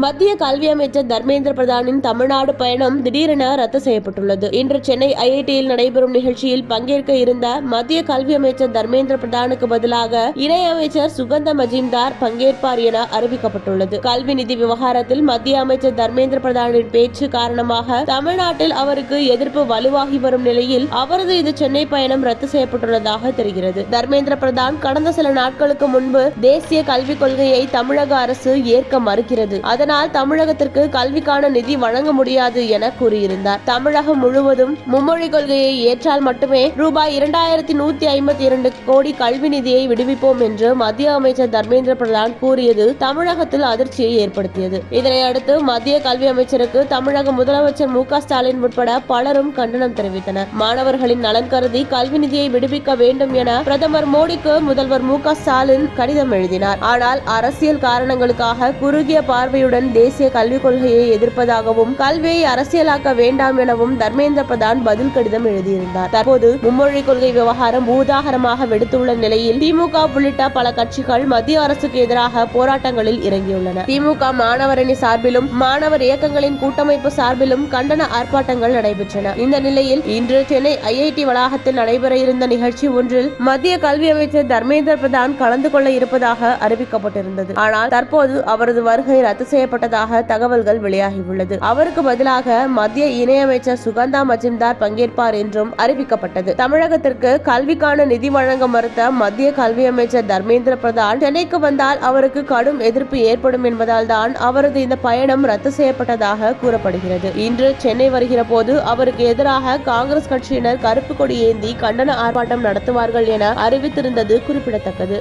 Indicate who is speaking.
Speaker 1: மத்திய கல்வி அமைச்சர் தர்மேந்திர பிரதானின் தமிழ்நாடு பயணம் திடீரென ரத்து செய்யப்பட்டுள்ளது. இன்று சென்னை ஐஐடியில் நடைபெறும் நிகழ்ச்சியில் பங்கேற்க இருந்த மத்திய கல்வி அமைச்சர் தர்மேந்திர பிரதானுக்கு பதிலாக இணை அமைச்சர் சுகந்தா மஜும்தார் பங்கேற்பார் என அறிவிக்கப்பட்டுள்ளது. கல்வி நிதி விவகாரத்தில் மத்திய அமைச்சர் தர்மேந்திர பிரதானின் பேச்சு காரணமாக தமிழ்நாட்டில் அவருக்கு எதிர்ப்பு வலுவாகி வரும் நிலையில் அவரது இந்த சென்னை பயணம் ரத்து செய்யப்பட்டுள்ளதாக தெரிகிறது. தர்மேந்திர பிரதான் கடந்த சில நாட்களுக்கு முன்பு தேசிய கல்விக் கொள்கையை தமிழக அரசு ஏற்க மறுக்கிறது, அதனால் தமிழகத்திற்கு கல்விக்கான நிதி வழங்க முடியாது என கூறியிருந்தார். தமிழகம் முழுவதும் மும்மொழி கொள்கையை ஏற்றால் மட்டுமே ரூபாய் 2152 கோடி கல்வி நிதியை விடுவிப்போம் என்று மத்திய அமைச்சர் தர்மேந்திர பிரதான் கூறியது தமிழகத்தில் அதிர்ச்சியை ஏற்படுத்தியது. இதனையடுத்து மத்திய கல்வி அமைச்சருக்கு தமிழக முதலமைச்சர் மு.க. ஸ்டாலின் உட்பட பலரும் கண்டனம் தெரிவித்தனர். மாணவர்களின் நலன் கருதி கல்வி நிதியை விடுவிக்க வேண்டும் என பிரதமர் மோடிக்கு முதல்வர் மு.க. ஸ்டாலின் கடிதம் எழுதினார். ஆனால் அரசியல் காரணங்களுக்காக குறுகிய பார்வையுடன் தேசிய கல்விக் கொள்கையை எதிர்ப்பதாகவும் கல்வியை அரசியலாக்க வேண்டாம் எனவும் தர்மேந்திர பிரதான் பதில் கடிதம் எழுதியிருந்தார். தற்போது மும்மொழி கொள்கை விவகாரம் பூதாகரமாக வெடித்துள்ள நிலையில் திமுக உள்ளிட்ட பல கட்சிகள் மத்திய அரசுக்கு எதிராக போராட்டங்களில் இறங்கியுள்ளன. திமுக மாணவரணி சார்பிலும் மாணவர் இயக்கங்களின் கூட்டமைப்பு சார்பிலும் கண்டன ஆர்ப்பாட்டங்கள் நடைபெற்றன. இந்த நிலையில் இன்று சென்னை ஐஐடி வளாகத்தில் நடைபெற இருந்த நிகழ்ச்சி ஒன்றில் மத்திய கல்வி அமைச்சர் தர்மேந்திர பிரதான் கலந்து கொள்ள இருப்பதாக அறிவிக்கப்பட்டிருந்தது. ஆனால் தற்போது அவரது வருகை ரத்து செய்யப்பட்டதாக தகவல்கள் வெளியாகியுள்ளது. அவருக்கு பதிலாக மத்திய இணையமைச்சர் சுகந்தா மஜும்தார் பங்கேற்பார் என்றும் அறிவிக்கப்பட்டது. தமிழகத்திற்கு கல்விக்கான நிதி வழங்க மறுத்த மத்திய கல்வி அமைச்சர் தர்மேந்திர பிரதான் சென்னைக்கு வந்தால் அவருக்கு கடும் எதிர்ப்பு ஏற்படும் என்பதால் தான் அவரது இந்த பயணம் ரத்து செய்யப்பட்டதாக கூறப்படுகிறது. இன்று சென்னை வருகிற போது அவருக்கு எதிராக காங்கிரஸ் கட்சியினர் கருப்பு கொடி ஏந்தி கண்டன ஆர்ப்பாட்டம் நடத்துவார்கள் என அறிவித்திருந்தது குறிப்பிடத்தக்கது.